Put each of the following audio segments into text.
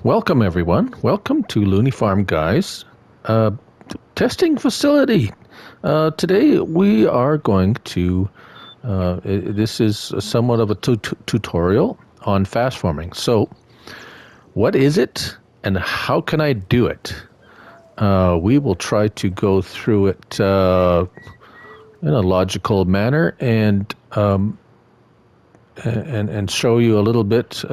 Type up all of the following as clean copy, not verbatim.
Welcome, everyone. Welcome to Looney Farm Guys testing facility. Today we are going to, this is somewhat of a tutorial on fast farming. So, what is it and how can I do it? We will try to go through it in a logical manner and show you a little bit.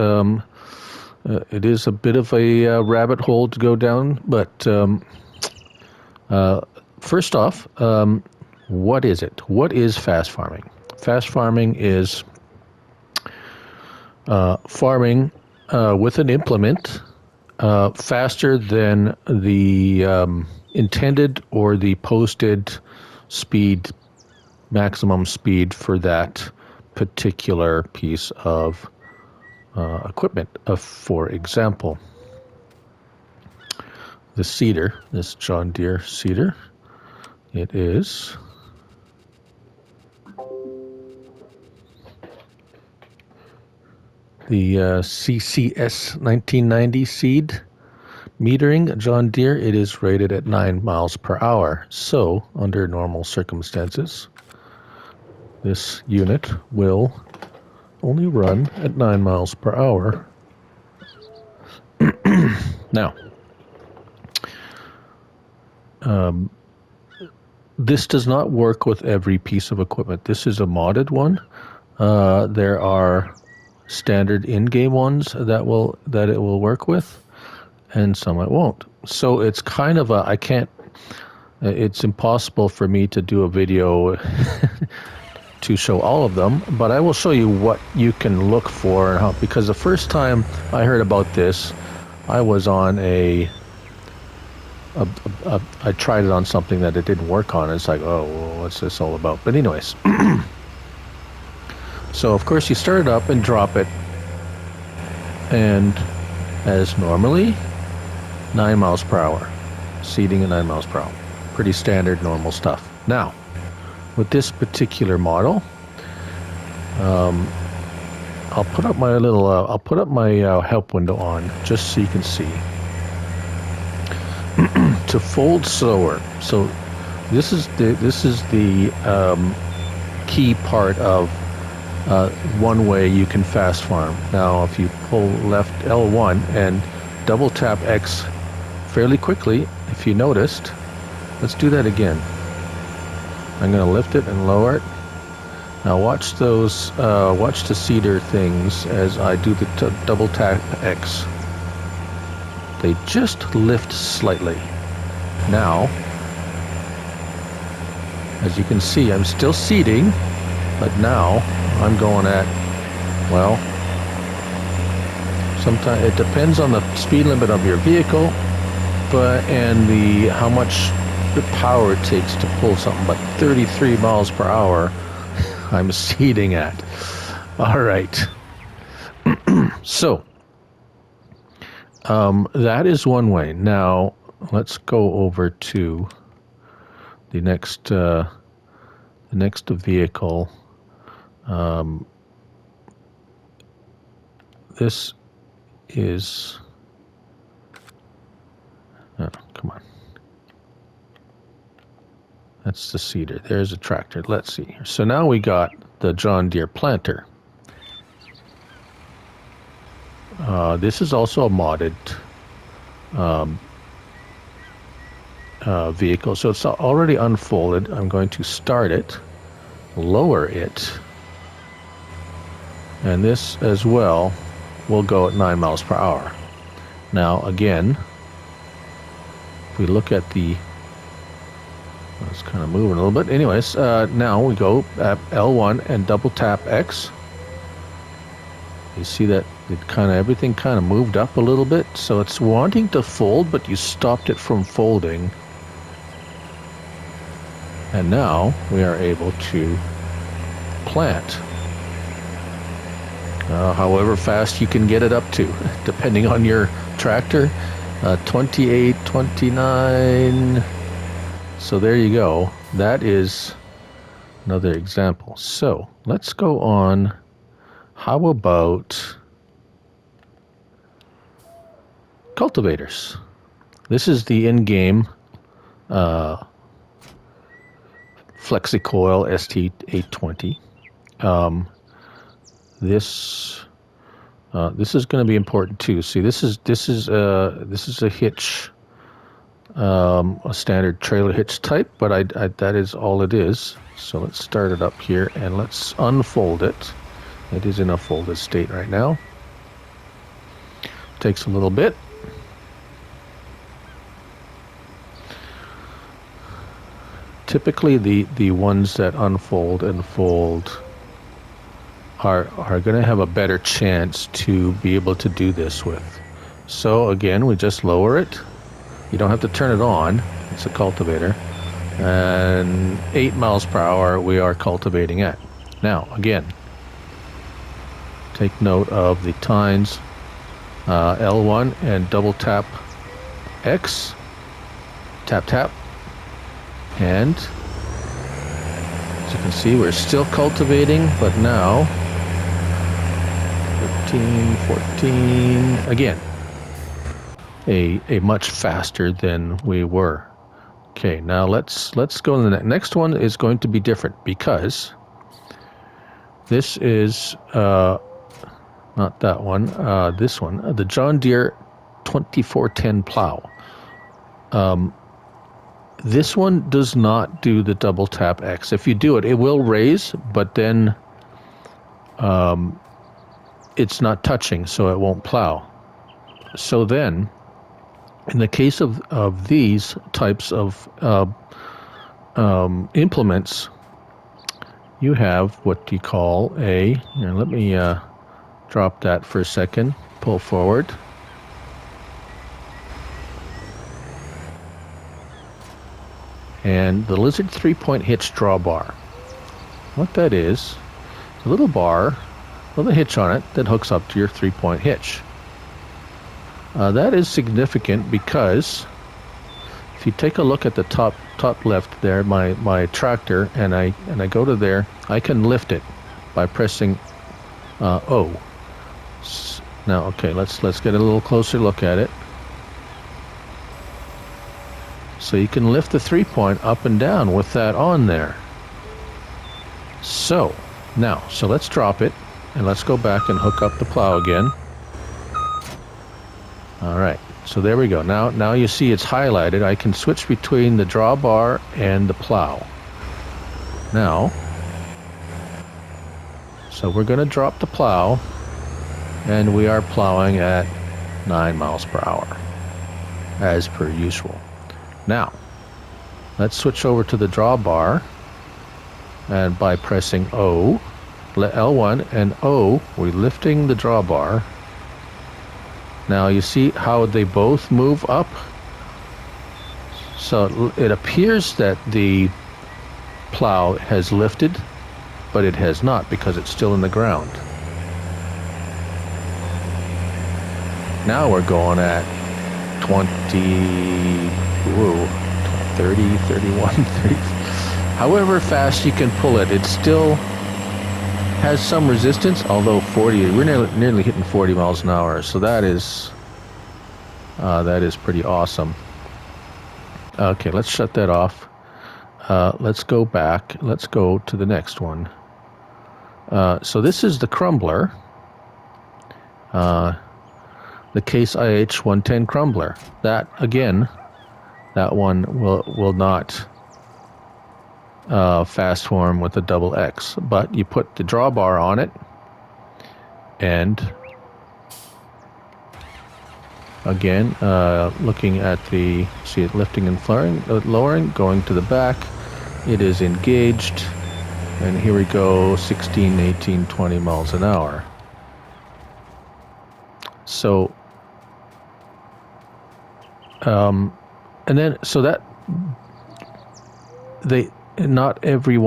It is a bit of a rabbit hole to go down, but first off, what is it? What is fast farming? Fast farming is farming with an implement faster than the intended or the posted speed, maximum speed for that particular piece of equipment. For example, the seeder, this John Deere seeder, it is the CCS 1990 seed metering John Deere. It is rated at 9 miles per hour. So, under normal circumstances, this unit will only run at 9 miles per hour. Now, this does not work with every piece of equipment. This is a modded one. There are standard in-game ones that it will work with, and some it won't. So it's kind of a, it's impossible for me to do a video to show all of them, but I will show you what you can look for and how, because the first time I heard about this, I was on I tried it on something that it didn't work on. It's like, oh, well, what's this all about? But anyways, so of course you start it up and drop it, and as normally, 9 miles per hour, seeding at 9 miles per hour, pretty standard normal stuff. Now, with this particular model, I'll put up my little, help window on just so you can see. To fold slower. So this is the key part of one way you can fast farm. Now, if you pull left L1 and double tap X fairly quickly, if you noticed, let's do that again. I'm going to lift it and lower it. Now watch those, watch the seeder things as I do the double tap X. They just lift slightly. Now, as you can see, I'm still seeding, but now I'm going at, well, sometimes it depends on the speed limit of your vehicle, and how much the power it takes to pull something, but 33 miles per hour I'm seeding at. All right. So that is one way. Now let's go over to the next vehicle. This is come on. That's the seeder. There's a tractor. Let's see. So now we got the John Deere planter. This is also a modded vehicle. So it's already unfolded. I'm going to start it, lower it, and this as well will go at 9 miles per hour. Now again, if we look at the, it's kind of moving a little bit. Anyways, now we go at L1 and double tap X. You see that everything kind of moved up a little bit. So it's wanting to fold, but you stopped it from folding. And now we are able to plant. However fast you can get it up to, depending on your tractor. 28, 29. So there you go. That is another example. So let's go on. How about cultivators. This is the in-game FlexiCoil ST820. This is going to be important too. See, this is a hitch, a standard trailer hitch type, but that is all it is. So let's start it up here and let's unfold it. It is in a folded state right now. Takes a little bit. Typically, the ones that unfold and fold are going to have a better chance to be able to do this with. So again, we just lower it. You don't have to turn it on. It's a cultivator. And 8 miles per hour we are cultivating at. Now, again, take note of the tines. L1 and double tap X. Tap, tap. And as you can see, we're still cultivating, but now 13, 14, again, a much faster than we were. Okay, now let's go to the next one. Is going to be different because this is not that one, this one, the John Deere 2410 plow. This one does not do the double tap X. If you do it, it will raise, but then it's not touching, so it won't plow. So then, in the case of these types of implements, you have what you call a, here, let me drop that for a second, pull forward. And the Lizard 3-point hitch drawbar. What that is a little bar with a hitch on it that hooks up to your 3-point hitch. That is significant because if you take a look at the top left there, my tractor, and I go to there, I can lift it by pressing O. Now, okay, let's get a little closer look at it. So you can lift the 3-point up and down with that on there. So let's drop it and let's go back and hook up the plow again. All right, so there we go. Now you see it's highlighted. I can switch between the drawbar and the plow. Now, so we're going to drop the plow, and we are plowing at 9 miles per hour, as per usual. Now, let's switch over to the drawbar, and by pressing O, L1 and O, we're lifting the drawbar. Now you see how they both move up? So it appears that the plow has lifted, but it has not because it's still in the ground. Now we're going at 20, 30, 31, 30. However fast you can pull it, it still has some resistance, although 40, we're nearly hitting 40 miles an hour, so that is pretty awesome. Okay, let's shut that off. Let's go back. Let's go to the next one. So this is the Crumbler, the Case IH 110 Crumbler. That again, that one will not fast form with a double X, but you put the drawbar on it, and again, looking at the, see it lifting and lowering, going to the back, it is engaged, and here we go, 16, 18, 20 miles an hour. So, and then, so that, not every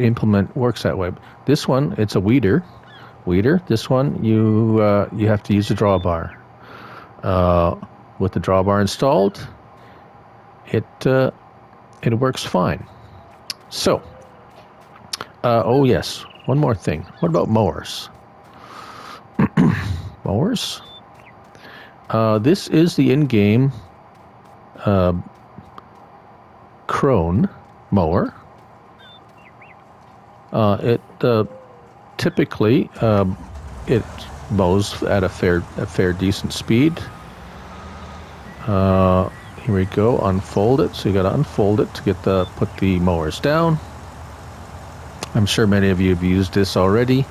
implement works that way. This one, it's a weeder. This one, you have to use a drawbar. With the drawbar installed, it works fine. So, oh yes, one more thing. What about mowers? Mowers? This is the in-game Crone mower. It typically it mows at a fair decent speed. Here we go. Unfold it. So you got to unfold it to get put the mowers down. I'm sure many of you have used this already.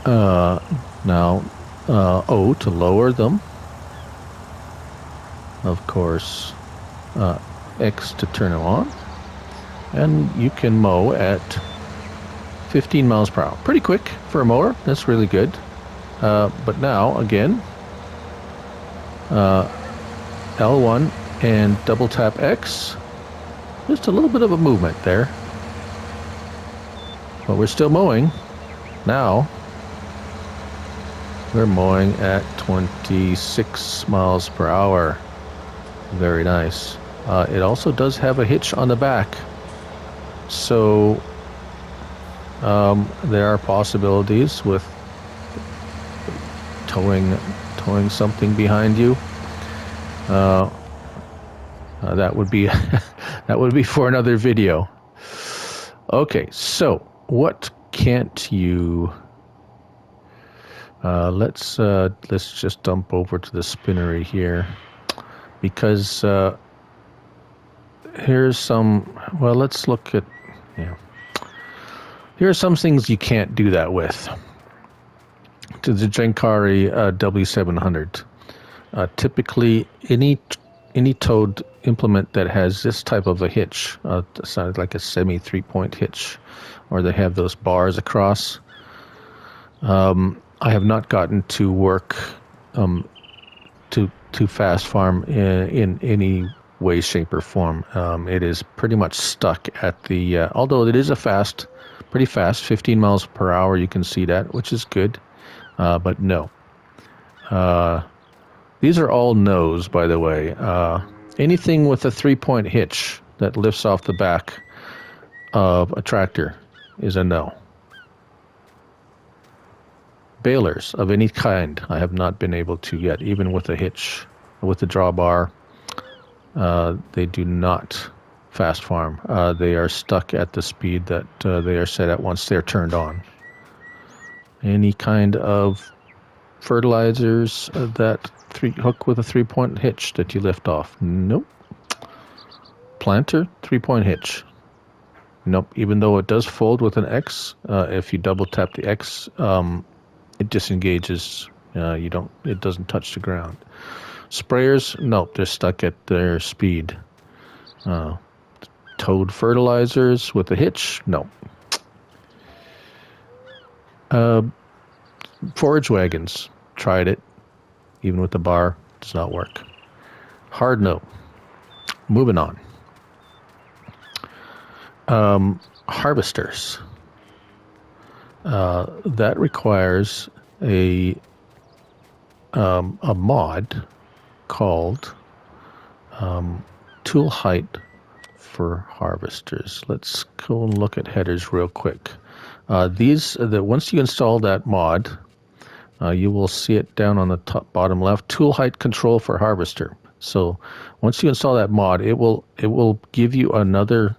Now, O to lower them. Of course, X to turn them on. And you can mow at 15 miles per hour. Pretty quick for a mower. That's really good. But now, again, L1 and double tap X. Just a little bit of a movement there. But we're still mowing. Now, we're mowing at 26 miles per hour. Very nice. It also does have a hitch on the back. So, there are possibilities with towing something behind you. That would be that would be for another video. Okay, so what can't you? Let's just dump over to the spinnery here, because here's some. Well, let's look at. Yeah, here are some things you can't do that with. To the Genkari W700. Typically, any towed implement that has this type of a hitch, sounds like a semi 3-point hitch, or they have those bars across. I have not gotten to work to fast farm in any way, shape, or form. It is pretty much stuck at the. Although it is pretty fast, 15 miles per hour. You can see that, which is good. But no. These are all no's, by the way. Anything with a 3-point hitch that lifts off the back of a tractor is a no. Balers of any kind, I have not been able to yet, even with a hitch, with the drawbar. They do not fast farm. They are stuck at the speed that they are set at once they're turned on. Any kind of fertilizers that hook with a 3-point hitch that you lift off? Nope. Planter, 3-point hitch? Nope. Even though it does fold with an X, if you double tap the X, it disengages. It doesn't touch the ground. Sprayers, nope. They're stuck at their speed. Towed fertilizers with a hitch? Nope. Forage wagons, tried it, even with the bar, does not work. Hard no. Moving on. Harvesters. That requires a mod called tool height for harvesters. Let's go and look at headers real quick. Once you install that mod, you will see it down on the bottom left. Tool height control for harvester. So once you install that mod, it will give you another.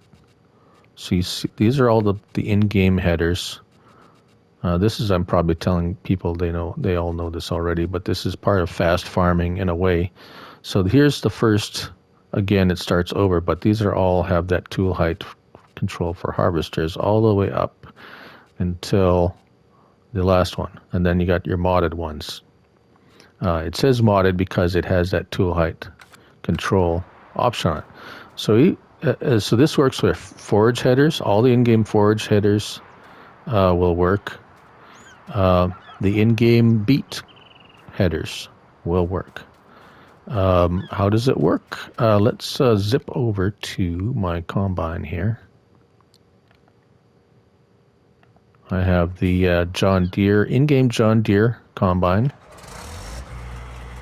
So you see, these are all the in-game headers. I'm probably telling people they all know this already, but this is part of fast farming in a way. So here's the first. Again, it starts over, but these all have that tool height control for harvesters all the way up until the last one, and then you got your modded ones. It says modded because it has that tool height control option on it. So this works with forage headers. All the in-game forage headers will work. The in-game beat headers will work. How does it work? Let's zip over to my combine here. I have the John Deere in-game John Deere combine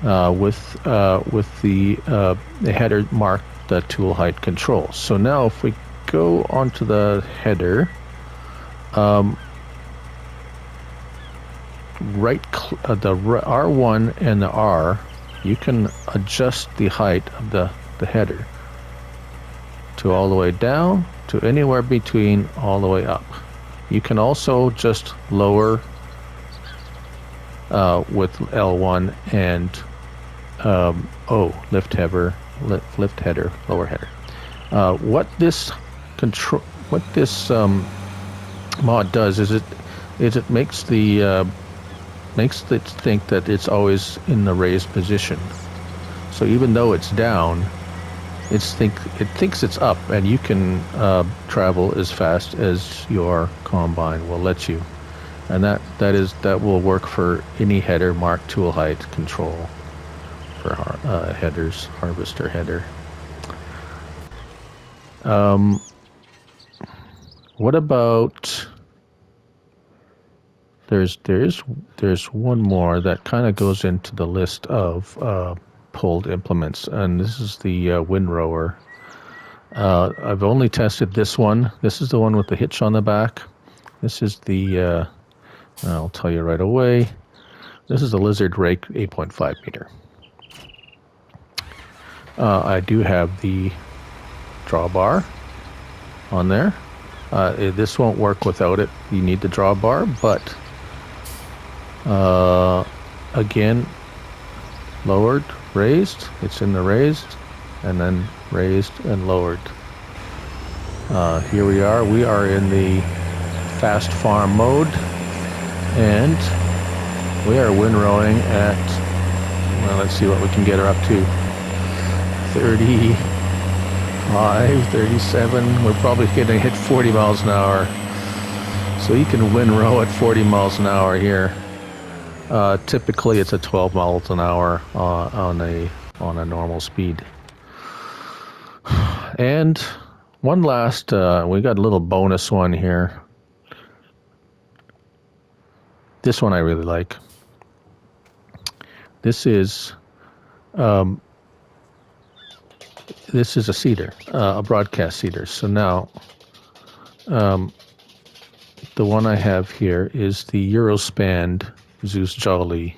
with the header marked the tool height control. So now if we go onto the header, R1 and the R, you can adjust the height of the header to all the way down to anywhere between all the way up. You can also just lower with L1 and lift header, lower header. What this mod does is it makes it think that it's always in the raised position. So even though it's down, it thinks it's up, and you can travel as fast as your combine will let you. And that will work for any header mark tool height control for headers, harvester header. What about there's one more that kind of goes into the list of pulled implements, and this is the Windrower. I've only tested this one. This is the one with the hitch on the back. This is the I'll tell you right away. This is a Lizard Rake 8.5 meter. I do have the drawbar on there. This won't work without it. You need the drawbar, but again, lowered, raised. It's in the raised, and then raised and lowered. Here we are. We are in the fast farm mode, and we are windrowing at, well, let's see what we can get her up to. 35, 37. We're probably going to hit 40 miles an hour. So you can windrow at 40 miles an hour here. Typically it's a 12 miles an hour on a normal speed. And one last, we got a little bonus one here. This one I really like. This is a seeder, a broadcast seeder. So now, the one I have here is the Eurospanned Zeus Jolly.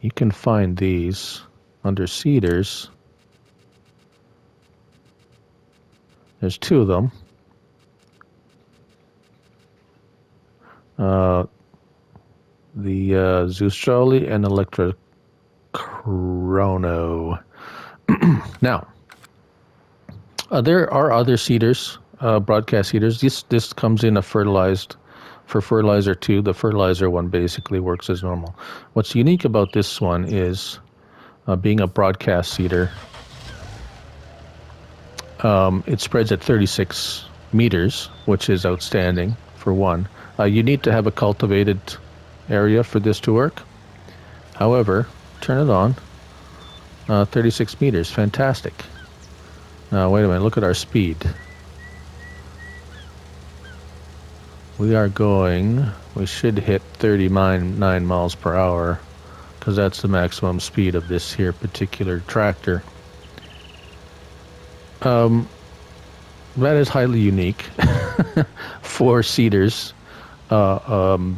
You can find these under seeders. There's two of them. The Zeus Jolly and Electra Chrono. Now, there are other seeders, broadcast seeders. This comes in a fertilized, for fertilizer too. The fertilizer one basically works as normal. What's unique about this one is being a broadcast seeder. It spreads at 36 meters, which is outstanding for one. You need to have a cultivated area for this to work. However, turn it on. 36 meters, fantastic. Now, wait a minute, look at our speed. We should hit 39 miles per hour, because that's the maximum speed of this here particular tractor. That is highly unique for seeders of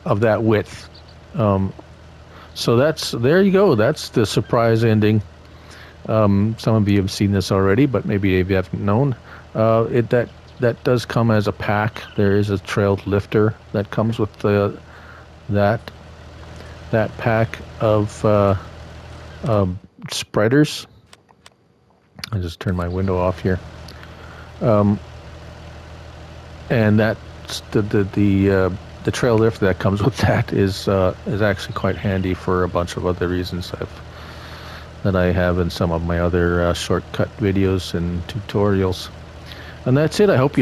that width. So there you go. That's the surprise ending. Some of you have seen this already, but maybe if you haven't known, that does come as a pack. There is a trailed lifter that comes with that pack of spreaders. I just turned my window off here, and that's the trail lift that comes with that is actually quite handy for a bunch of other reasons that I have in some of my other shortcut videos and tutorials. And that's it. I hope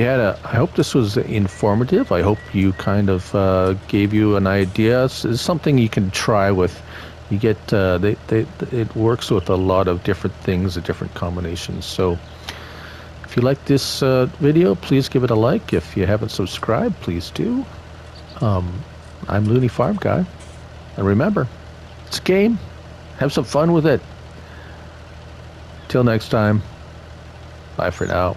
this was informative. I hope you kind of gave you an idea. It's something you can try with. You get it works with a lot of different things, different combinations. So if you like this video, please give it a like. If you haven't subscribed, please do. I'm Looney Farm Guy, and remember, it's a game. Have some fun with it. Till next time, bye for now.